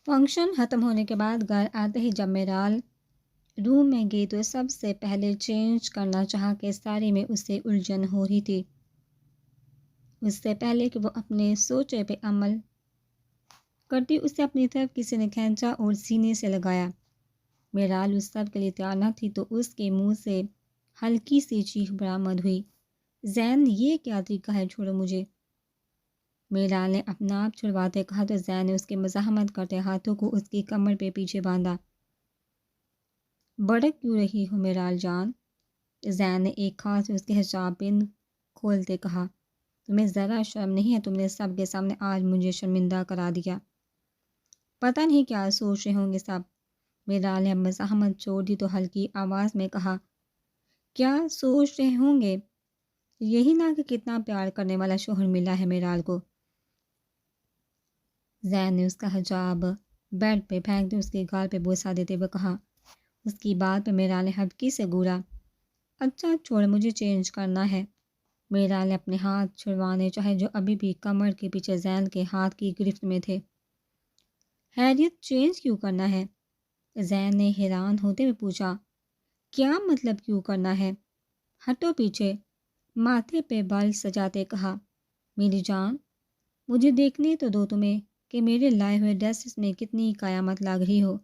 Function ختم ہونے کے بعد گھر آتے ہی جب میرال روم میں گئی تو سب سے پہلے چینج کرنا چاہا کہ ساری میں اسے الجھن ہو رہی تھی۔ اس سے پہلے کہ وہ اپنے سوچے پہ عمل کرتی اسے اپنی طرف کسی نے کھینچا اور سینے سے لگایا۔ میرال اس سب کے لیے تیار نہ تھی تو اس کے منہ سے ہلکی سی چیخ برآمد ہوئی، زین یہ کیا طریقہ ہے، چھوڑو مجھے۔ میرال نے اپنا آپ چھڑواتے کہا تو زین نے اس کی مزاحمت کرتے ہاتھوں کو اس کی کمر پہ پیچھے باندھا۔ بڑک کیوں رہی ہو میرال جان؟ زین نے ایک ہاتھ سے اس کے حجاب پن کھولتے کہا، تمہیں ذرا شرم نہیں ہے؟ تم نے سب کے سامنے آج مجھے شرمندہ کرا دیا۔ پتہ نہیں کیا سوچ رہے ہوں گے سب۔ میرال نے مزاحمت چھوڑ دی تو ہلکی آواز میں کہا، کیا سوچ رہے ہوں گے؟ یہی نہ کہ کتنا پیار کرنے والا شوہر ملا ہے میرال کو۔ زین نے اس کا حجاب بیڈ پہ پھینک دے اس کے گال پہ بوسہ دیتے ہوئے کہا۔ اس کی بات پہ میرال نے ہٹکی سے گورا، اچھا چھوڑ، مجھے چینج کرنا ہے۔ میرال نے اپنے ہاتھ چھڑوانے چاہے جو ابھی بھی کمر کے پیچھے زین کے ہاتھ کی گرفت میں تھے۔ خیریت، چینج کیوں کرنا ہے؟ زین نے حیران ہوتے ہوئے پوچھا۔ کیا مطلب کیوں کرنا ہے؟ ہٹو پیچھے، ماتھے پہ بال سجاتے کہا، میری جان مجھے دیکھنے تو دو تمہیں کہ میرے لائے ہوئے ڈریسز میں کتنی قیامت لگ رہی ہو۔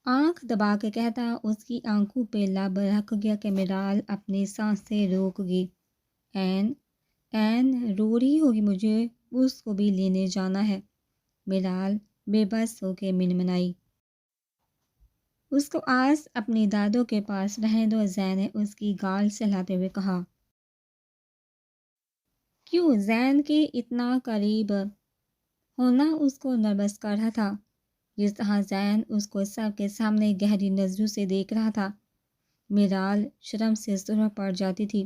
آنکھ دبا کے کہتا اس کی آنکھوں پہ لب رکھ گیا کہ میرال اپنی سانسیں روک گئی۔ این رو رہی ہوگی، مجھے اس کو بھی لینے جانا ہے۔ میرال بے بس ہو کے منمنائی، اس کو آج اپنی دادوں کے پاس رہنے دو۔ زین نے اس کی گال سہلاتے ہوئے کہا۔ کیوں؟ زین کے اتنا قریب ہونا اس کو نروس کر رہا تھا۔ جس طرح زین اس کو سب کے سامنے گہری نظروں سے دیکھ رہا تھا، میرال شرم سے سرخ پڑ جاتی تھی،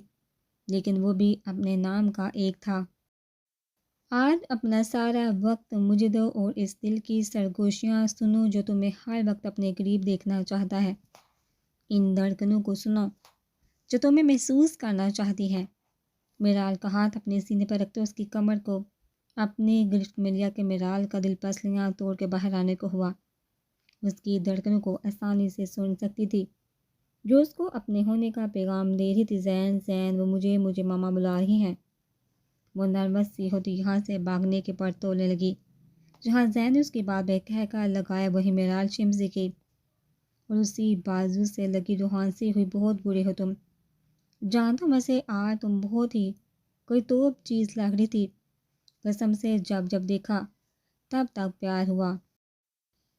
لیکن وہ بھی اپنے نام کا ایک تھا۔ آج اپنا سارا وقت مجھے دو اور اس دل کی سرگوشیاں سنو جو تمہیں ہر وقت اپنے قریب دیکھنا چاہتا ہے۔ ان دھڑکنوں کو سنو جو تمہیں محسوس کرنا چاہتی ہے۔ میرال کا ہاتھ اپنے سینے پر رکھتے اس کی کمر کو اپنی گرفت میں لیا کہ میرال کا دل پسلیاں توڑ کے باہر آنے کو ہوا۔ اس کی دھڑکنوں کو آسانی سے سن سکتی تھی جو اس کو اپنے ہونے کا پیغام دے رہی تھی، زین زین، وہ مجھے ماما بلا رہی ہیں۔ وہ نروس سی ہوتی یہاں سے بھاگنے کے پر تولنے لگی۔ جہاں زین نے اس کی بات بے کہہ کر لگایا وہی میرال چمزی کی اور اسی بازو سے لگی روحانسی ہوئی، بہت برے ہو تم، جانتا ہوں ویسے آج تم بہت ہی کوئی توپ چیز لگ رہی تھی، قسم سے جب دیکھا تب تک پیار ہوا۔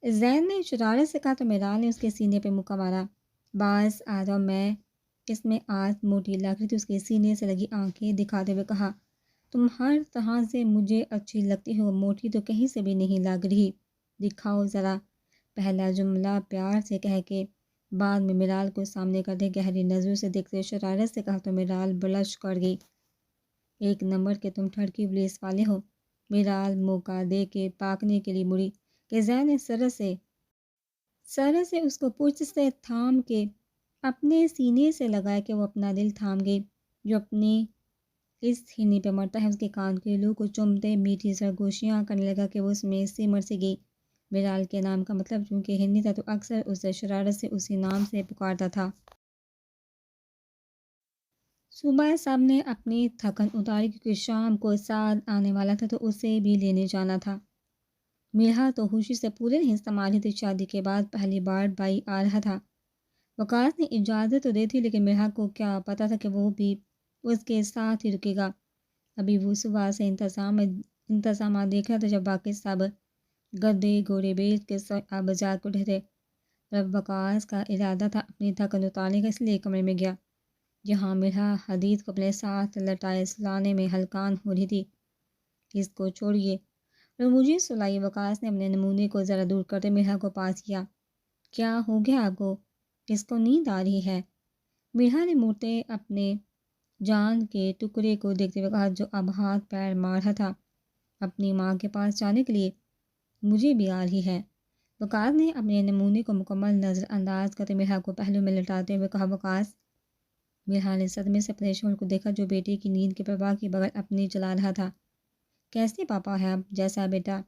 زین نے شرارت سے کہا تو میرال نے اس کے سینے پہ مکہ مارا۔ باز آ جاؤ، میں اس میں آج موٹی لگ رہی تھی، اس کے سینے سے لگی آنکھیں دکھاتے ہوئے کہا، تم ہر طرح سے مجھے اچھی لگتی ہو، موٹی تو کہیں سے بھی نہیں لگ رہی، دکھاؤ ذرا۔ پہلا جملہ پیار سے کہہ کے بعد میں میرال کو سامنے کر دے، گہری نظروں سے دیکھتے شرارت سے کہا تو میرال بلش کر گئی۔ ایک نمبر کے تم ٹھڑکی پولیس والے ہو۔ میرال موقع دے کے پاکنے کے لیے مڑی کہ زین نے سرس سے اس کو پشت سے تھام کے اپنے سینے سے لگایا کہ وہ اپنا دل تھام گئی، جو اپنی اس ہرنی پہ مرتا ہے۔ اس کے کان کے لو کو چومتے میٹھی سرگوشیاں کرنے لگا کہ وہ اس میں سمر سی گئی۔ میرال کے نام کا مطلب چونکہ ہرنی تھا تو اکثر اسے شرارت سے اسی نام سے پکارتا تھا۔ صبح سب نے اپنی تھکن اتاری کیونکہ شام کو سعد آنے والا تھا تو اسے بھی لینے جانا تھا۔ میرا تو خوشی سے پورے نہیں سنبھالی تھی، شادی کے بعد پہلی بار بھائی آ رہا تھا۔ وقاص نے اجازت تو دی تھی لیکن میرا کو کیا پتا تھا کہ وہ بھی اس کے ساتھ ہی رکے گا۔ ابھی وہ صبح سے انتظامات دیکھ رہا تھا جب باقی سب گدے گھوڑے بیچ کے بازار کو ڈھہرے، اور اب وقاص کا ارادہ تھا اپنی تھکن اتارنے کا، اس لیے کمرے میں گیا جہاں میرا حدید کو اپنے ساتھ لٹائے سلانے میں ہلکان ہو رہی تھی۔ اس کو چھوڑیے اور مجھے سلائیے۔ وقاص نے اپنے نمونے کو ذرا دور کرتے میرا کو پاس کیا۔ کیا ہو گیا آپ کو؟ اس کو نیند آ رہی ہے؟ میرا نے مڑتے اپنے جان کے ٹکڑے کو دیکھتے ہوئے کہا جو اب ہاتھ پیر مار رہا تھا اپنی ماں کے پاس جانے کے لیے، مجھے بھی آ رہی ہے۔ وقاص نے اپنے نمونے کو مکمل نظر انداز کرتے میرا کو پہلو میں لٹاتے ہوئے کہا، وقاص۔ میرا نے صدمے سے اپنے شوہر کو دیکھا جو بیٹی کی نیند کی پرواہ کے بغیر اپنی چلا رہا تھا۔ کیسے پاپا ہے آپ؟ جیسا بیٹا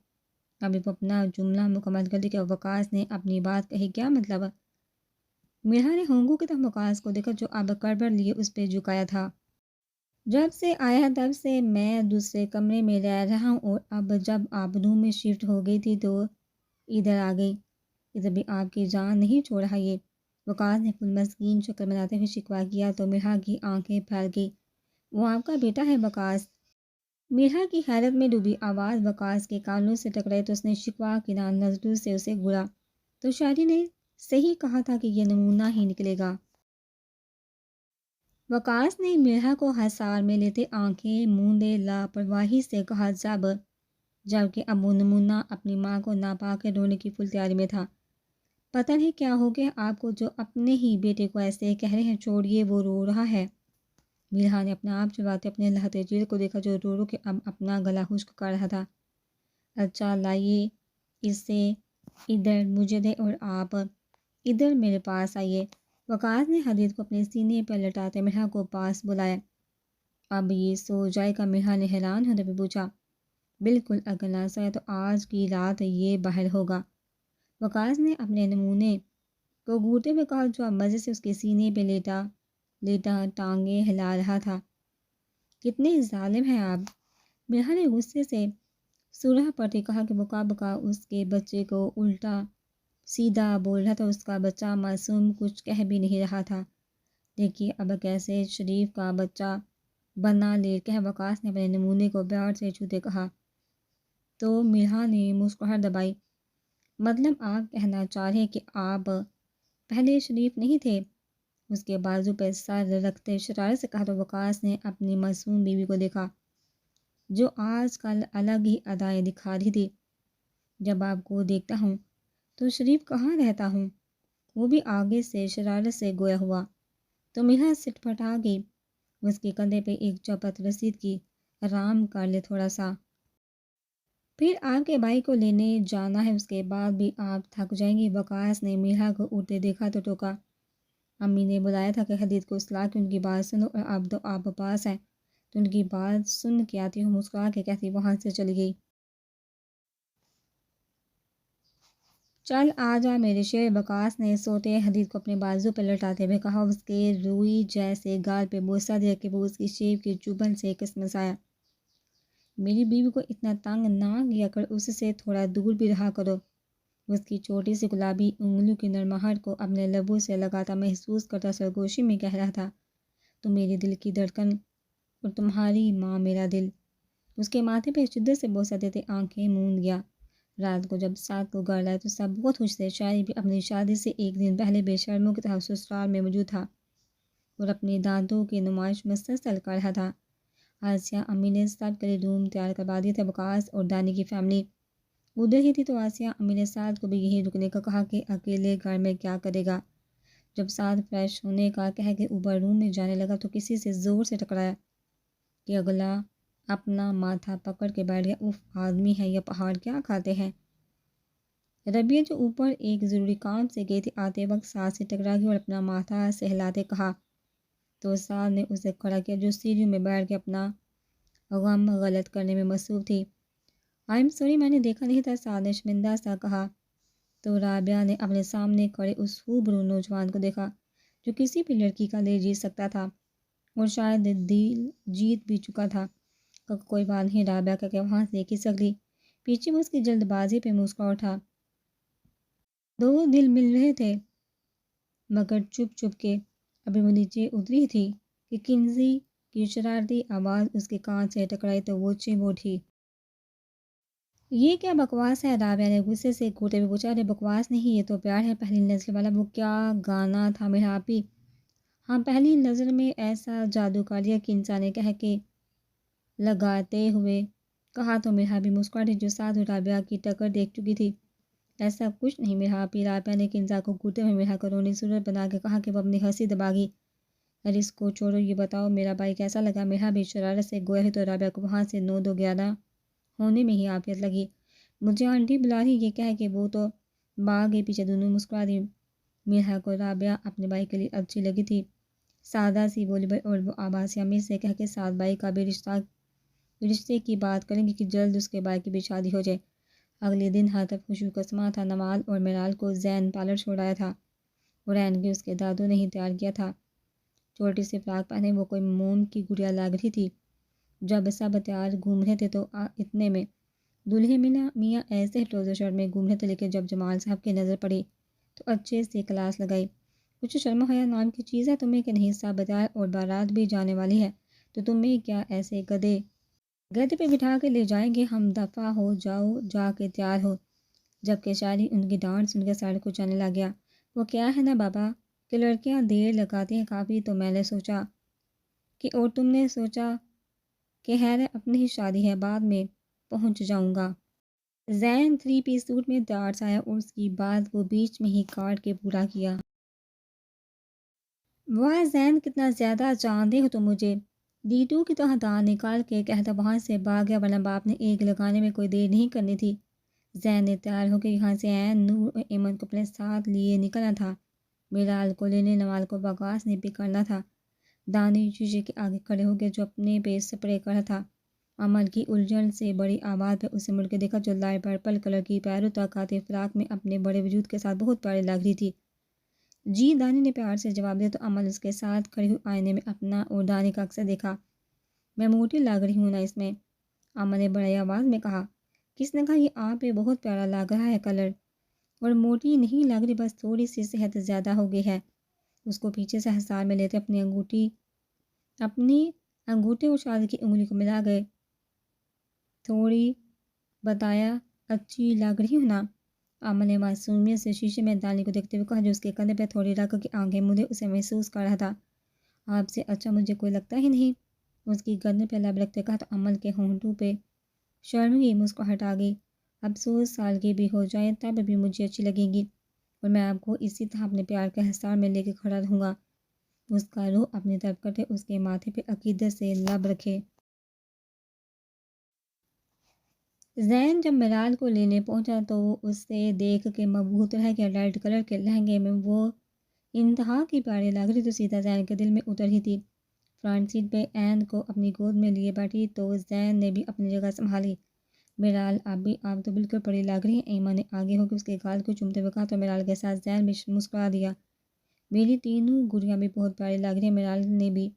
ابھی وہ اپنا جملہ مکمل کر دی کہ وقاص نے اپنی بات کہی، کیا مطلب؟ میرا نے ہونگو کی طرف وقاص کو دیکھا جو اب کڑبڑ لیے اس پہ جھکایا تھا۔ جب سے آیا تب سے میں دوسرے کمرے میں رہ رہا ہوں، اور اب جب آپ روم میں شفٹ ہو گئی تھی تو ادھر آ گئی۔ ادھر بھی آپ کی جان نہیں چھوڑ رہا یہ، وقاص نے کل مسکین شکل بناتے ہوئے شکوہ کیا تو مرحا کی آنکھیں پھیل گئی۔ وہ آپ کا بیٹا ہے وقاص؟ مرحا کی حیرت میں ڈوبی آواز وقاص کے کانوں سے ٹکرائی تو اس نے شکوہ کی نظروں سے اسے گھورا۔ تو شاعری نے صحیح کہا تھا کہ یہ نمونہ ہی نکلے گا۔ وقاص نے مرحا کو حصار میں لیتے آنکھیں موندے لاپرواہی سے کہا، جبکہ اب وہ نمونہ اپنی ماں کو ناپا کے رونے کی فل تیاری میں تھا۔ پتہ نہیں کیا ہو گیا آپ کو جو اپنے ہی بیٹے کو ایسے کہہ رہے ہیں، چھوڑیے وہ رو رہا ہے۔ مرحا نے اپنا آپ چلاتے اپنے لہتے چہرے کو دیکھا جو رو رو کے اب اپنا گلا خشک کر رہا تھا۔ اچھا لائیے اسے ادھر مجھے دے اور آپ ادھر میرے پاس آئیے۔ وقاص نے حدید کو اپنے سینے پر لٹاتے مرحا کو پاس بلایا۔ اب یہ سو جائے گا؟ مرحا نے حیران ہوتے ہوئے پوچھا۔ بالکل، اگر نہ سویا تو آج کی رات یہ باہر ہوگا، وقاص نے اپنے نمونے کو گھورتے ہوئے کہا جو اب مزے سے اس کے سینے پہ لیٹا ٹانگیں ہلا رہا تھا۔ کتنے ظالم ہیں آپ! مرحا نے غصے سے سورہ پڑتے کہا کہ بکا بکا اس کے بچے کو الٹا سیدھا بول رہا تھا۔ اس کا بچہ معصوم کچھ کہہ بھی نہیں رہا تھا۔ دیکھیے اب کیسے شریف کا بچہ بنا لے کہ وقاص نے اپنے نمونے کو پیار سے چھوتے کہا تو مرحا نے مسکراہٹ دبائی۔ مطلب آپ کہنا چاہ رہے کہ آپ پہلے شریف نہیں تھے؟ اس کے بازو پہ سر رکھتے شرارت سے کہا تو وقاص نے اپنی معصوم بیوی کو دیکھا جو آج کل الگ ہی ادائیں دکھا رہی تھی۔ جب آپ کو دیکھتا ہوں تو شریف کہاں رہتا ہوں؟ وہ بھی آگے سے شرارت سے گویا ہوا تو مرحا سٹ پٹا گئی۔ اس کے کندھے پہ ایک چپت رسید کی، آرام کر لے تھوڑا سا، پھر آپ کے بھائی کو لینے جانا ہے، اس کے بعد بھی آپ تھک جائیں گی۔ وقاص نے مرحا کو اٹھتے دیکھا تو ٹوکا، امی نے بلایا تھا کہ حدید کو اصلاح کی ان کی بات سنو، اور اب تو آپ پاس ہیں تو ان کی بات سن کے آتی ہوں، مسکرا کے کہتی وہاں سے چلی گئی۔ چل آ جا میرے شیر، وقاص نے سوتے حدید کو اپنے بازو پہ لٹاتے ہوئے کہا، اس کے روئی جیسے گال پہ بوسہ دے کہ وہ اس کی شیب کی چوبن سے کسمس آیا۔ میری بیوی کو اتنا تنگ نہ کیا کر، اس سے تھوڑا دور بھی رہا کرو۔ اس کی چھوٹی سی گلابی انگلیوں کی نرماہٹ کو اپنے لبوں سے لگاتا محسوس کرتا سرگوشی میں کہہ رہا تھا، تم میرے دل کی دھڑکن اور تمہاری ماں میرا دل۔ اس کے ماتھے پہ شدت سے بوسہ دیتے آنکھیں موند گیا۔ رات کو جب ساتھ کو گھر لائے تو سب بہت خوش تھے۔ شاعری بھی اپنی شادی سے ایک دن پہلے بے شرموں کی طرح سسرال میں موجود تھا اور اپنے دانتوں کی نمائش مسلسل کر رہا تھا۔ آسیہ امی نے سب کے لیے روم تیار کروا دیا تھا۔ وقاص اور دانی کی فیملی ادھر ہی تھی تو آسیہ امی نے سعد کو بھی یہیں رکنے کا کہا کہ اکیلے گھر میں کیا کرے گا۔ جب سعد فریش ہونے کا کہہ کے اوپر روم میں جانے لگا تو کسی سے زور سے ٹکرایا کہ اگلا اپنا ماتھا پکڑ کے بیٹھ گیا۔ اف، آدمی ہے یا پہاڑ، کیا کھاتے ہیں؟ ربیہ جو اوپر ایک ضروری کام سے گئی تھی آتے وقت سعد سے ٹکرا گئی اور اپنا ماتھا سہلاتے کہا تو سعد نے اسے کھڑا کیا جو سیڑھیوں میں بیٹھ کے اپنا غم غلط کرنے میں مصروف تھی۔ آئی ایم سوری، میں نے دیکھا نہیں تھا، سعد نے شرمندہ سا کہا تو رابعہ نے اپنے سامنے کھڑے اس خوبرو نوجوان کو دیکھا جو کسی بھی لڑکی کا دل جیت سکتا تھا اور شاید دل جیت بھی چکا تھا۔ کوئی بات نہیں، رابعہ کا کہ وہاں سے کھسک لی، پیچھے میں اس کی جلد بازی پہ مسکرا اٹھا۔ دو دل مل رہے تھے مگر چپ چپ کے۔ ابھی وہ نیچے اتری تھی کہ کنزی کی شرارتی آواز اس کے کان سے ٹکرائی تو وہ چم اٹھی۔ یہ کیا بکواس ہے؟ رابعہ نے غصے سے گھورتے ہوئے پوچھا۔ ارے بکواس نہیں، یہ تو پیار ہے پہلی نظر والا۔ وہ کیا گانا تھا میرا آپی؟ ہاں، پہلی نظر میں ایسا جادو کر دیا کہ انسان نے کہہ کے لگاتے ہوئے کہا تو میرا بھی مسکراہٹ جو ساتھ رابعہ کی ٹکر دیکھ چکی تھی۔ ایسا کچھ نہیں میرا آپی، رابعہ نے کنزا کو گھورتے ہوئے میرا کو رونی صورت بنا کے کہا کہ وہ اپنی ہنسی دبا گئی۔ ارے اس کو چھوڑو، یہ بتاؤ میرا بھائی کیسا لگا؟ میرا بھی شرارت سے گویا ہے تو رابعہ کو وہاں سے 9-2-11 ہونے میں ہی عافیت لگی۔ مجھے آنٹی بلا رہی، یہ کہہ کہ وہ تو بھاگ گئی پیچھے، دونوں مسکرا دی۔ میرا کو رابعہ اپنے بھائی کے لیے اچھی لگی تھی، سادہ سی بولی بھائی، اور وہ آباسی امی سے کہہ کے سعد بھائی کا بھی رشتے کی بات کریں گی کہ جلد اس کے بھائی کی بھی شادی ہو جائے۔ اگلے دن ہر طرف خوشی کا سما تھا۔ نوال اور میرال کو زین پارلر چھوڑ آیا تھا۔ قرآن کی اس کے دادو نے ہی تیار کیا تھا۔ چھوٹی سی فراک پہنے وہ کوئی موم کی گڑیا لگ رہی تھی۔ جب سب تیار گھوم رہے تھے تو اتنے میں دلہے میاں ایسے ٹروزر شرٹ میں گھوم رہے تھے، لیکن جب جمال صاحب کی نظر پڑی تو اچھے سے کلاس لگائی۔ کچھ شرم و حیا نام کی چیز ہے تمہیں کہ نہیں؟ سب تیار اور بارات بھی جانے والی ہے تو تمہیں کیا ایسے گدھے پہ بٹھا کے لے جائیں گے؟ ہم دفعہ ہو جاؤ، جا کے تیار ہو۔ جبکہ شاعری ان کی ڈانٹ سن کے سڑ کو جانے لگ گیا۔ وہ کیا ہے نا بابا کہ لڑکیاں دیر لگاتی ہیں کافی، تو میں نے سوچا کہ اور تم نے سوچا کہ خیر اپنی ہی شادی ہے، بعد میں پہنچ جاؤں گا۔ زین 3 پیس سوٹ میں تیار سے آیا اور اس کی بات کو بیچ میں ہی کاٹ کے پورا کیا۔ واہ زین، کتنا زیادہ جانتے ہو تم مجھے۔ ڈیٹو کی طرح دان نکال کے کہتا وہاں سے بھاگ گیا، ورنہ باپ نے ایک لگانے میں کوئی دیر نہیں کرنی تھی۔ زین نے تیار ہو کے یہاں سے عین نور اور ایمن کو اپنے ساتھ لیے نکلنا تھا۔ میرال کو لینے نوال کو وقاص نے پک کرنا تھا۔ دانی شیشے کے آگے کھڑے ہو کے جو اپنے پہ سپرے کر رہا تھا، عمل کی الجھن سے بڑی آواز پہ اسے مڑ کے دیکھا جو لائٹ پرپل کلر کی پیروں تک آتے فراق میں اپنے بڑے وجود کے ساتھ بہت پیاری لگ رہی تھی۔ جی، دانی نے پیار سے جواب دیا تو عمل اس کے ساتھ کھڑی ہوئی آئینے میں اپنا اور دانی کا اکثر دیکھا۔ میں موٹی لگ رہی ہوں نا اس میں؟ عمل نے بڑی آواز میں کہا۔ کس نے کہا یہ آپ پہ بہت پیارا لگ رہا ہے کلر؟ اور موٹی نہیں لگ رہی، بس تھوڑی سی صحت زیادہ ہو گئی ہے۔ اس کو پیچھے سے حصار میں لیتے اپنی انگوٹھے اور شادی کی انگلی کو ملا گئے۔ تھوڑی بتایا اچھی لگ رہی ہوں نا؟ عمل نے معصومیت سے شیشے میں دانی کو دیکھتے ہوئے کہا جو اس کے کندھے پہ تھوڑی رکھ کے آنکھیں مودے اسے محسوس کر رہا تھا۔ آپ سے اچھا مجھے کوئی لگتا ہی نہیں، اس کی گردن پہ لب رکھتے کہا تو عمل کے ہونٹوں پہ شرمگی مسکراہٹ آ گئی۔ اب 100 سال کی بھی ہو جائیں تب بھی مجھے اچھی لگے گی، اور میں آپ کو اسی طرح اپنے پیار کے حصار میں لے کے کھڑا رہوں گا۔ اس کا روح اپنی طرف کرتے اس کے ماتھے پہ عقیدت سے لب رکھے۔ زین جب میرال کو لینے پہنچا تو وہ اس سے دیکھ کے مبہوت رہ گیا۔ ریڈ کلر کے لہنگے میں وہ انتہا کی پیاری لگ رہی تو سیدھا زین کے دل میں اتر ہی تھی۔ فرنٹ سیٹ پہ عین کو اپنی گود میں لیے بیٹھی تو زین نے بھی اپنی جگہ سنبھالی۔ میرال آپ تو بالکل پری لگ رہی ہیں، ایمن نے آگے ہو کے اس کے گال کو چومتے ہوئے کہا تو میرال کے ساتھ زین بھی مسکرا دیا۔ میری تینوں گڑیاں بھی بہت پیاری لگ رہی ہیں، میرال نے بھی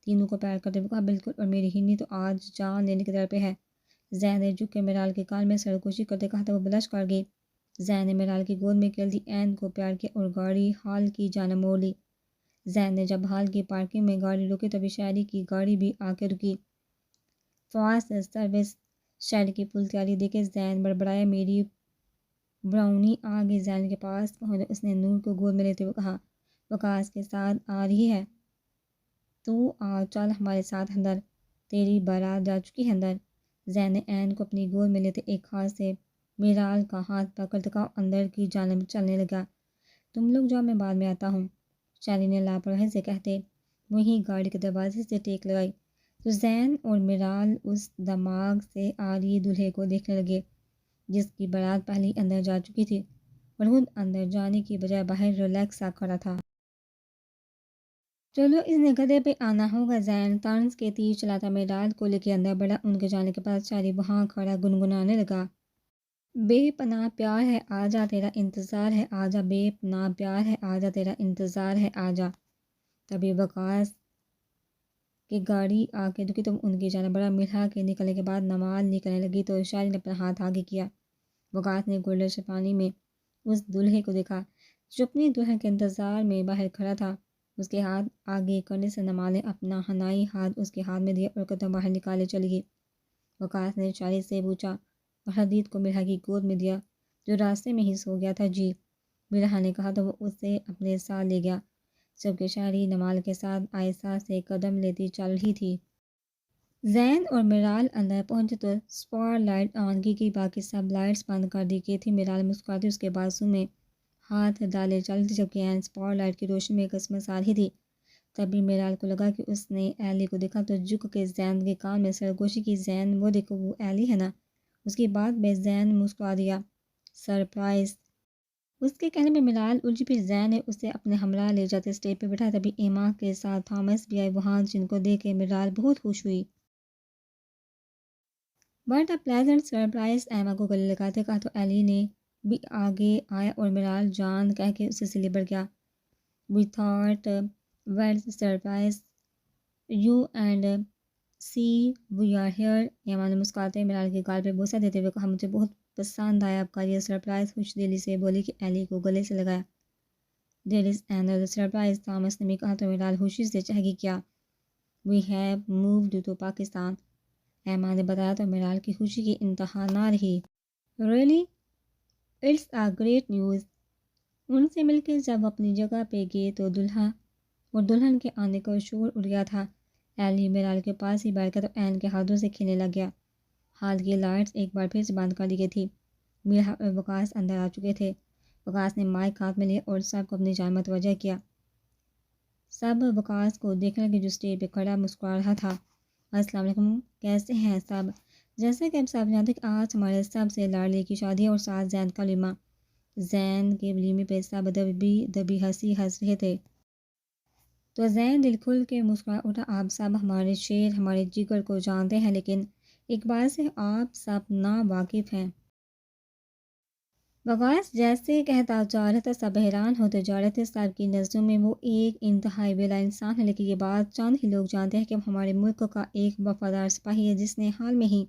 تینوں کو پیار کرتے ہوئے کہا۔ بالکل، اور میری ہنی تو آج جان لینے کی در پہ ہے۔ زین نے جھک کے میرال کے کان میں سرگوشی کرتے کہا تو وہ بلش کر گئی۔ زین نے میرال کی گود میں کھیل دی، عین کو پیار کیا اور گاڑی ہال کی جانب موڑ لی۔ زین نے جب ہال کی پارکنگ میں گاڑی روکی تبھی شاعری کی گاڑی بھی آ کے رکی۔ فاسٹ سروس شاعری کی فل تیاری دیکھے زین بڑبڑایا۔ میری براؤنی آ گئی۔ زین کے پاس پہنچ اس نے نور کو گود میں لیتے ہوئے کہا وقاص کے ساتھ آ رہی ہے تو آ چل ہمارے ساتھ اندر، تیری بارات جا چکی ہے اندر۔ زین نے عین کو اپنی گود میں لیتے ایک ہاتھ سے میرال کا ہاتھ پکڑ کہا اندر کی جانب چلنے لگا۔ تم لوگ جاؤ، میں بعد میں آتا ہوں، شاعری نے لاپرواہی سے کہتے وہیں گاڑی کے دروازے سے ٹیک لگائی تو زین اور میرال اس دماغ سے آ رہی دلہے کو دیکھنے لگے جس کی بارات پہلے اندر جا چکی تھی اور خود اندر جانے کی بجائے باہر ریلیکس سا کھڑا تھا۔ چلو اس نے گدھے پہ آنا ہوگا۔ زین طنز کے تیر چلاتا میرال کو لے کے اندر بڑھا۔ ان کے جانے کے بعد شاعری وہاں کھڑا گنگنانے لگا بے پناہ پیار ہے آجا تیرا انتظار ہے آجا، بے پناہ پیار ہے آجا تیرا انتظار ہے آجا۔ تبھی وقاص کی گاڑی آ کے رکی تو ان کی جانب بڑا ملا کے نکلنے کے بعد نمال نکلنے لگی تو شاعری نے اپنا ہاتھ آگے کیا۔ وقاص نے گولڈن شیفانی میں اس دلہے کو دیکھا جو اپنی دلہن کے انتظار میں باہر کھڑا تھا۔ اس کے ہاتھ آگے کرنے سے نمال نے اپنا حنائی ہاتھ اس کے ہاتھ میں دیا اور قدم باہر نکالے چلی گئی۔ وقاص نے شاعری سے پوچھا اور حدید کو مرحا کی گود میں دیا جو راستے میں ہی سو گیا تھا۔ جی، مرحا نے کہا تو وہ اسے اپنے ساتھ لے گیا جبکہ شاعری نمال کے ساتھ آہستہ سے قدم لیتی چل رہی تھی۔ زین اور میرال اندر پہنچے تو اسپاٹ لائٹ آن کی گئی، باقی سب لائٹس بند کر دی گئی تھی۔ میرال مسکراتی اس کے بازو میں ہاتھ ڈالے چل تھی جبکہ عین اسپاٹ لائٹ کی روشنی میں کسمس آ رہی تھی۔ تبھی میرال کو لگا کہ اس نے ایلی کو دیکھا تو جھک کے زین کے کان میں سرگوشی کی۔ زین، وہ دیکھو وہ ایلی ہے نا؟ اس کی بات پہ زین مسکرا دیا۔ سرپرائز! اس کے کہنے میں میرال الجھی پھر زین نے اسے اپنے ہمراہ لے جاتے اسٹیج پہ بٹھایا۔ تبھی ایما کے ساتھ تھامس بھی آئے وہاں جن کو دیکھ کے میرال بہت خوش ہوئی۔ بٹ اے پلیزنٹ سرپرائز، ایما کو گلے لگاتے کہا تو ایلی نے بھی آگے آیا اور میرال جان کہہ کے اسے سے لبڑ گیا. We thought we'll surprise you and see we are here. Emma نے مسکراتے میرال کے گال پہ بوسہ دیتے ہوئے کہا مجھے بہت پسند آیا آپ کا یہ سرپرائز. خوش دلی سے بولی کہ ایلی کو گلے سے لگایا. دیر از another سرپرائز، تھامس نے بھی کہا تو میرال خوشی سے چہہ گئی. کیا؟ We have moved to Pakistan. Emma نے بتایا تو میرال کی خوشی کی انتہا نہ رہی. Really? It's a great news. ان سے مل کے جب اپنی جگہ پہ گئے تو دلہا اور دلہن کے آنے کا شور اڑ گیا تھا. ایلی میرال کے پاس ہی بیٹھ گیا تو این کے ہاتھوں سے کھیلنے لگ گیا. ہال کی لائٹس ایک بار پھر سے بند کر دی گئی تھی. میرا اور وکاس اندر آ چکے تھے. وکاس نے مائک ہاتھ میں لیا اور سب کو اپنی جانب متوجہ کیا. سب وکاس کو دیکھ رہے کہ جو اسٹیج پہ کھڑا مسکرا رہا تھا. السلام علیکم، کیسے ہیں سب؟ جیسا کہ آپ سب جانتے کہ آج ہمارے سب سے لاڈلی کی شادی ہے اور ساتھ زین کا ولیمہ. زین کے ولیمے پہ سب دبی ہنسی ہنس رہے تھے. تو زین دل کھل کے مسکرا اٹھا. آپ سب ہمارے شیر ہمارے جگر کو جانتے ہیں لیکن ایک بات سے آپ سب نا واقف ہیں. وکاس جیسے کہتا جا رہا تھا سب حیران ہوتے جا رہے تھے. سب کی نظروں میں وہ ایک انتہائی ویلا انسان ہے لیکن یہ بات چند ہی لوگ جانتے ہیں کہ وہ ہمارے ملک کا ایک وفادار سپاہی ہے جس نے حال میں ہی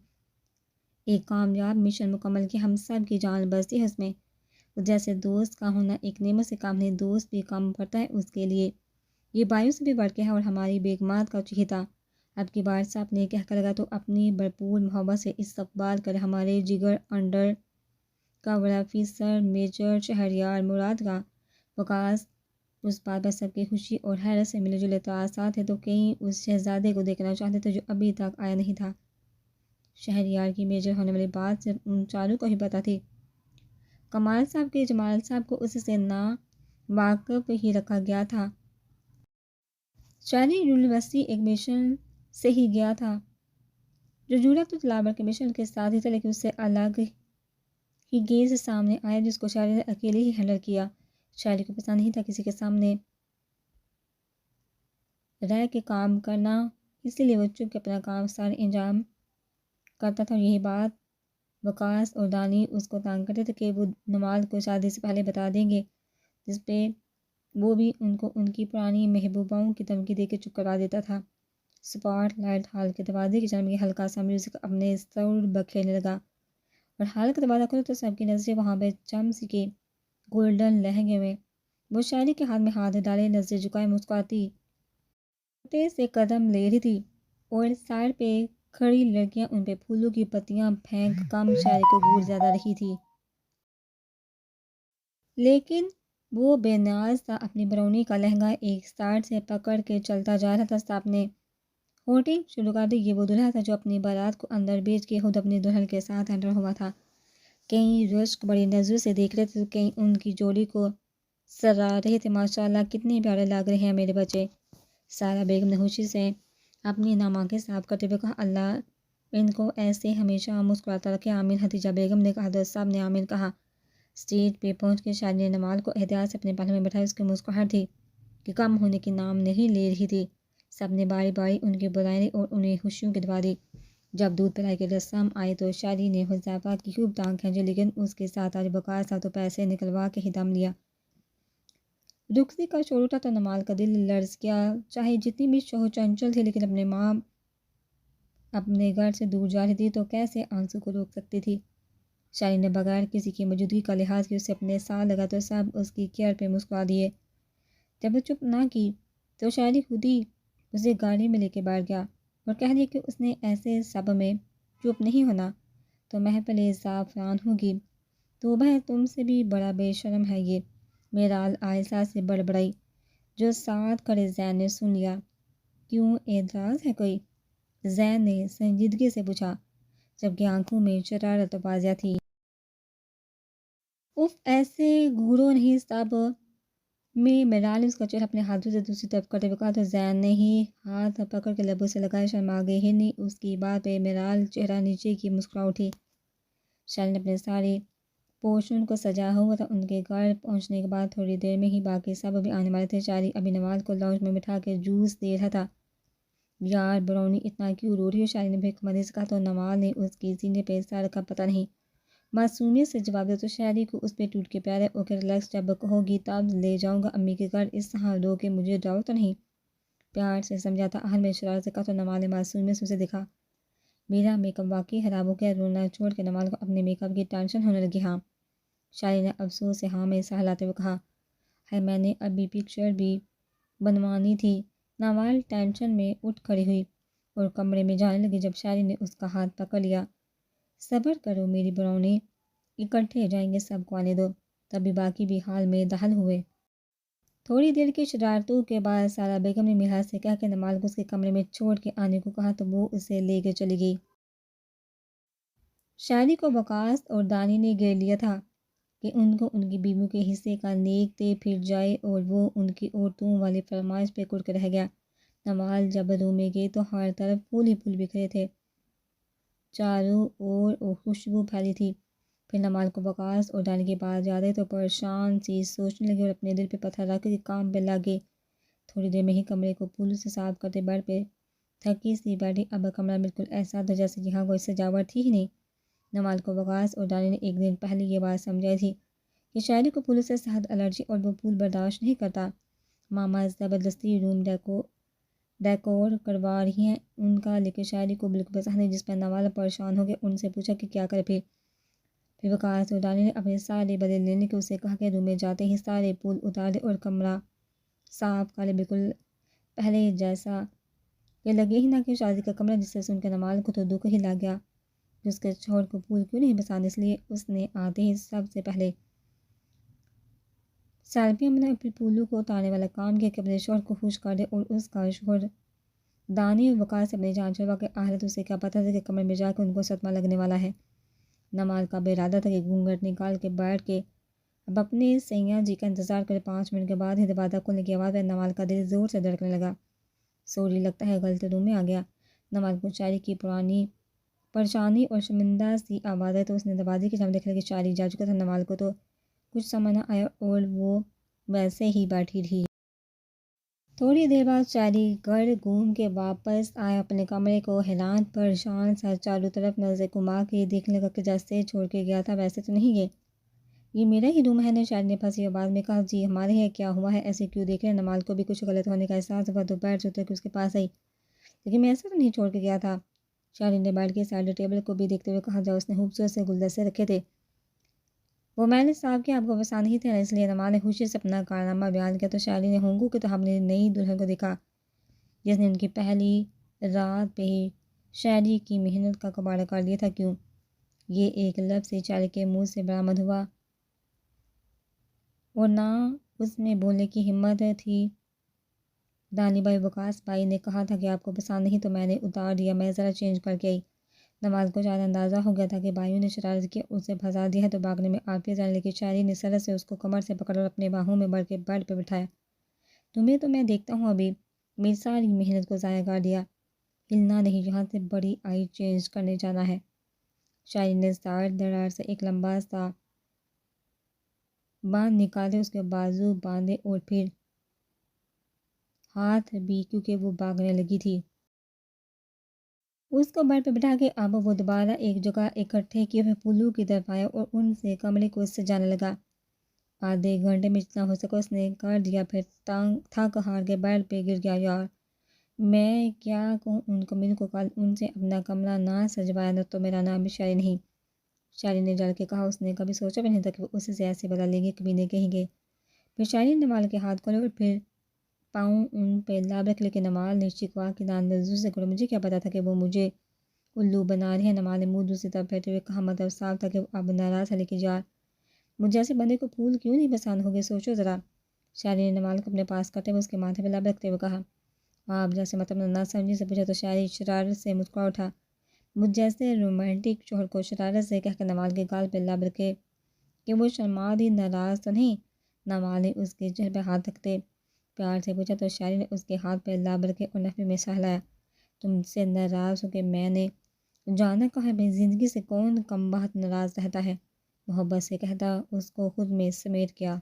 ایک کامیاب مشن مکمل کیا. ہم سب کی جان بستی ہے اس میں. جیسے دوست کا ہونا ایک نعمت سے کام نہیں، دوست بھی کام کرتا ہے اس کے لیے. یہ بایوں سے بھی بڑھ کے ہے اور ہماری بیگمات کا چہیتا. اب کی بار سب نے کہہ کر لگا تو اپنی بھرپور محبت سے استقبال کر ہمارے جگر انڈر کا بڑا آفیسر میجر شہریار مراد کا. وکاس اس بات پر سب کی خوشی اور حیرت سے ملے جلے تاثرات تھے تو کئی اس شہزادے کو دیکھنا چاہتے تھے جو ابھی تک آیا نہیں تھا. شہریار کی میجر ہونے والی بات صرف ان چاروں کو ہی پتہ تھی. کمال صاحب کے جمال صاحب کو اس سے نا واقف ہی رکھا گیا تھا. شہری یونیورسٹی ایک مشن سے ہی گیا تھا جو جڑا تو تلابر کے مشن کے ساتھ ہی تھا لیکن اس سے الگ ہی گیز سامنے آیا جس کو شاعری نے اکیلے ہی ہینڈل کیا. شاعری کو پسند نہیں تھا کسی کے سامنے رہ کے کام کرنا، اسی لیے وہ چپ کے اپنا کام سارے انجام کرتا تھا. اور یہی بات وکاس اور دانی اس کو تانگ کرتے تھے کہ وہ نماز کو شادی سے پہلے بتا دیں گے جس پہ وہ بھی ان کو ان کی پرانی محبوباؤں کی دھمکی دے کے چپ کروا دیتا تھا. سپاٹ لائٹ ہال کے دروازے کی جانب یہ ہلکا سا میوزک اپنے سر بکھیرنے لگا اور ہال کا دروازہ کھلا تو سب کی نظریں وہاں پہ چمس کے گولڈن لہنگے میں وہ شاعری کے ہاتھ میں ہاتھ ڈالے نظریں جھکائے مسکراتی چھوٹے سے قدم لے رہی تھی اور سائڈ پہ کھڑی لڑکیاں ان پہ پھولوں کی پتیاں پھینک کم شاعری کو گول زیادہ رہی تھی. لیکن وہ بے نیاز تھا. اپنی برونی کا لہنگا ایک سائڈ سے پکڑ کے چلتا جا رہا تھا. صاحب نے ہوٹنگ شروع کر دی. یہ وہ دلہا تھا جو اپنی بارات کو اندر بیچ کے خود اپنی دلہن کے ساتھ انٹر ہوا تھا. کئی رشک بڑی نظروں سے دیکھ رہے تھے تو کئی ان کی جوڑی کو سرا رہے تھے. ماشاءاللہ کتنے پیارے لگ رہے ہیں میرے بچے. سارا بیگم نے خوشی سے اپنی نام آنکھیں صاف کرتے ہوئے کہا اللہ ان کو ایسے ہمیشہ مسکراتا رکھے آمین. حتیجہ بیگم نے کہا. حضرت صاحب نے آمین کہا. اسٹیج پہ پہنچ کے شاعری نے نمال کو احتیاط سے اپنے پہلو میں بٹھایا. اس کی مسکراہٹ تھی کہ کم ہونے کی نام نہیں لے رہی تھی. سب نے باری باری ان کی بدائی اور انہیں خوشیوں کی دعا دی. جب دودھ پلائی کی رسم آئی تو شاعری نے حذیفہ کی خوب ٹانگ کھینچی لیکن اس کے ساتھ آج وقار تھا تو پیسے نکلوا کے ہی دم لیا. رخصتی کا شور اٹھا تو نمال کا دل لرز گیا. چاہے جتنی بھی شوہ چنچل تھی لیکن اپنے ماں اپنے گھر سے دور جا رہی تھی تو کیسے آنسو کو روک سکتی تھی. شاعری نے بغیر کسی کی موجودگی کا لحاظ کی اسے اپنے ساتھ لگا تو سب اس کی کیئر پہ مسکرا دیے. جب وہ چپ نہ کی تو شاعری خود ہی اسے گاڑی میں لے کے بیٹھ گیا اور کہہ دیا کہ اس نے ایسے سب میں چپ نہیں ہونا تو محفل زعفران ہوگی. توبہ ہے تم سے بھی بڑا بے شرم ہے یہ. میرال عائشہ سے بڑبڑائی جو ساتھ کھڑے زین نے سن لیا. کیوں اعتراض ہے کوئی؟ زین نے سنجیدگی سے پوچھا جبکہ آنکھوں میں شرارت واضح تھی. اف ایسے گھورو نہیں سب میں. میرال نے اس کا چہرہ اپنے ہاتھوں سے دوسری طرف کرتے ہوئے کہا تو زین نے ہی ہاتھ پکڑ کے لبوں سے لگائے. شرما گئی ہی نہیں اس کی بات پہ میرال چہرہ نیچے کی مسکرا اٹھی. شاعری نے اپنے سارے پوشن کو سجا ہوا تھا. ان کے گھر پہنچنے کے بعد تھوڑی دیر میں ہی باقی سب بھی آنے والے تھے. شاعری ابھی نمال کو لاؤنج میں بٹھا کے جوس دے رہا تھا یار برونی اتنا کیوں رو رہی ہو؟ شاعری نے بھیک سے کہا تو نوال نے اس کی سینے پہ سر کا پتہ نہیں معصومیت سے جواب دیا تو شاعری کو اس پہ ٹوٹ کے پیارے اوکے ریلیکس، جب کہوگی تب لے جاؤں گا امی کے گھر، اس طرح رو کے مجھے ڈراؤ تو نہیں، پیار سے سمجھاتا اہل میں شرارت سے کہا تو نوال نے معصومیت سے اسے دیکھا۔ میرا میک اپ واقعی خراب ہو گیا، رونا چھوڑ کے نوال کو اپنے میک اپ کی ٹینشن ہونے لگی۔ ہاں، شاعری نے افسوس سے ہاں میں سہلاتے ہوئے کہا، ہے میں نے ابھی پکچر بھی بنوانی تھی۔ نوال ٹینشن میں اٹھ کھڑی ہوئی اور کمرے میں جانے لگی جب شاعری نے اس کا ہاتھ پکڑ لیا۔ صبر کرو میری برونی، اکٹھے جائیں گے سب کو آنے دو، تبھی باقی بھی حال میں دخل ہوئے۔ تھوڑی دیر کی شرارتوں کے بعد سارا بیگم نے میرا سے کہہ کے نمال کو اس کے کمرے میں چھوڑ کے آنے کو کہا تو وہ اسے لے کے چلی گئی۔ شاعری کو وقاص اور دانی نے گھیر لیا تھا کہ ان کو ان کی بیویوں کے حصے کا نیک دے پھر جائے اور وہ ان کی عورتوں والی فرمائش پہ کڑ کے رہ گیا۔ نوال جب روم میں گئے تو ہر طرف پھول ہی پھول بکھرے تھے، چاروں اور خوشبو پھیلی تھی۔ پھر نمال کو وقاص اور دانی کی بات یاد آئی تو پریشان سی سوچنے لگی اور اپنے دل پہ پتھر رکھ کے کام پہ لگ گئی۔ تھوڑی دیر میں ہی کمرے کو پھولوں سے صاف کرتے بیڈ پہ تھکی سی بیٹھی، اب کمرہ بالکل ایسا تھا جیسے یہاں کوئی سجاوٹ تھی ہی نہیں۔ نوال کو وقاص اور دانی نے ایک دن پہلے یہ بات سمجھائی تھی کہ شاعری کو پھولوں سے صحت الرجی اور وہ پھول برداشت نہیں کرتا۔ ماما زبردستی روم ڈیکور کروا رہی ہیں ان کا، لیکن شاعری کو بالکل پسند نہیں، جس پر نوال پریشان ہو گیا، ان سے پوچھا کہ کیا کرے۔ پھر وقاص اور دانی نے اپنے سارے بدلے لینے کے اسے کہا کہ روم میں جاتے ہی سارے پھول اتار دے اور کمرہ صاف کر لے، بالکل پہلے جیسا۔ یہ لگے ہی نہ کہ شاعری کا کمرہ، جس سے سن کے نمال کو تو دکھ ہی لگ گیا کہ اس کے شوہر کو پھول کیوں نہیں پسند، اس لیے اس نے آتے ہی سب سے پہلے سیلفیاں بنائی، پھر پھولوں کو اتارنے والا کام کیا کہ اپنے شوہر کو خوش کر دے، اور اس کا شوہر دانی اور وقاص سے اپنی جان چھڑوا کے آخرت اسے کیا پتہ تھا کہ کمرے میں جا کے ان کو صدمہ لگنے والا ہے۔ نمال کا بے ارادہ تھا کہ گھونگھٹ نکال کے بیٹھ کے اب اپنے سیاں جی کا انتظار کرے۔ 5 منٹ کے بعد ہی دروازہ کھلنے کی آواز آئی، نمال کا دل زور سے دھڑکنے لگا۔ سوری، لگتا ہے غلط روم میں آ گیا۔ نمال کو شاعری کی پرانی پریشانی اور شرمندہ سی آواز آئی تو اس نے دروازے کی جانب دیکھا کہ شاعری جا چکا تھا۔ نمال کو تو کچھ سمجھ نہ آیا اور وہ ویسے ہی بیٹھی رہی۔ تھوڑی دیر بعد شاعری گھر گھوم کے واپس آیا، اپنے کمرے کو حیران پریشان سا چاروں طرف نظر گھما کے دیکھنے لگا کہ جیسے چھوڑ کے گیا تھا ویسے تو نہیں گئے۔ یہ میرا ہی روم ہے نا؟ شاعری نے پھنسی آواز میں کہا۔ جی ہمارے ہے، کیا ہوا ہے؟ ایسے کیوں دیکھ رہے ہیں؟ نمال کو بھی کچھ غلط ہونے کا احساس ہوا تو بیٹھ سے اتر کے اس کے پاس آئی، لیکن میں ایسا تو نہیں چھوڑ کے گیا تھا۔ شاعری نے بیٹھ کے سائڈ ٹیبل کو بھی دیکھتے ہوئے کہا، جہاں اس نے خوبصورت سے گلدستے رکھے تھے وہ میں نے صاف کیا، آپ کو پسند نہیں تھے، اس لیے نمال نے خوشی سے اپنا کارنامہ بیان کیا تو شاعری نے ہونگو کہ تو ہم نے نئی دلہن کو دیکھا جس نے ان کی پہلی رات پہ ہی شاعری کی محنت کا کباڑہ کر لیا تھا۔ کیوں؟ یہ ایک لفظ سے شاعری کے منہ سے برآمد ہوا اور نہ اس میں بولنے کی ہمت تھی۔ دانی بھائی وقاص بھائی نے کہا تھا کہ آپ کو پسند نہیں تو میں نے اتار دیا، میں ذرا چینج کر کے آئی۔ نمال کو شاید اندازہ ہو گیا تھا کہ بھائیوں نے شرارت کی، اسے پھنسا دیا ہے تو بھاگنے میں عافیہ جانے لگی۔ شاعری نے سرت سے اس کو کمر سے پکڑ اور اپنے باہوں میں بڑھ کے بیڈ پہ بٹھایا۔ تمہیں تو میں دیکھتا ہوں ابھی میری ساری محنت کو ضائع کر دیا، ہلنا نہیں، یہاں سے بڑی آئی چینج کرنے جانا ہے۔ شاعری نے زار درار سے ایک لمبا سا باندھ نکالے، اس کے بازو باندھے اور پھر ہاتھ بھی، کیونکہ وہ بھاگنے لگی تھی۔ اس کو بیڈ پہ بٹھا کے اب وہ دوبارہ ایک جگہ اکٹھے کیے ہوئے پھولوں کی طرف آیا اور ان سے کمرے کو سجانے لگا۔ آدھے گھنٹے میں جتنا ہو سکا اس نے کر دیا، پھر تھک ہار کے بیڈ پہ گر گیا۔ یار میں کیا کہوں ان کمینوں کو، کل ان سے اپنا کمرہ نہ سجوایا نہ تو میرا نام بھی شاعری نہیں۔ شاعری نے جل کے کہا، اس نے کبھی سوچا بھی نہیں تھا کہ وہ اس سے ایسے بدلا لیں گے، کمینے کہیں گے۔ پھر شاعری نے نمال کے ہاتھ کھولے اور پھر پاؤں ان پہ لاب رکھ، لیکن نمال نے شکوا کے دان نزول سے کھولے۔ مجھے کیا پتا تھا کہ وہ مجھے الو بنا رہی ہے۔ نمال نے منہ دوسری طرف پھیرتے ہوئے کہا، مطلب صاف تھا کہ وہ اب ناراض ہے، لیکن یار مجھے ایسے بندے کو پھول کیوں نہیں پسند ہوگے، سوچو ذرا۔ شاعری نے نمال کو اپنے پاس کرتے ہوئے اس کے ماتھے پہ لب رکھتے ہوئے کہا، آپ جیسے مطلب نہ سمجھنے سے پوچھا تو شاعری شرارت سے مسکرا اٹھا۔ مجھ جیسے رومانٹک شوہر کو شرارت سے کہہ کر نمال کے گال پہ لب رکھے کہ وہ شرماد ہی ناراض تو نہیں؟ نمال نے اس کے چہرے پہ ہاتھ رکھتے پیار سے پوچھا تو شاعری نے اس کے ہاتھ پہ لب رکھے اور نفی میں سہلایا، تم سے ناراض ہو کہ میں نے جانا کہا ہے، اپنی زندگی سے کون کم بخت ناراض رہتا ہے؟ محبت سے کہتا اس کو خود میں سمیٹ کیا۔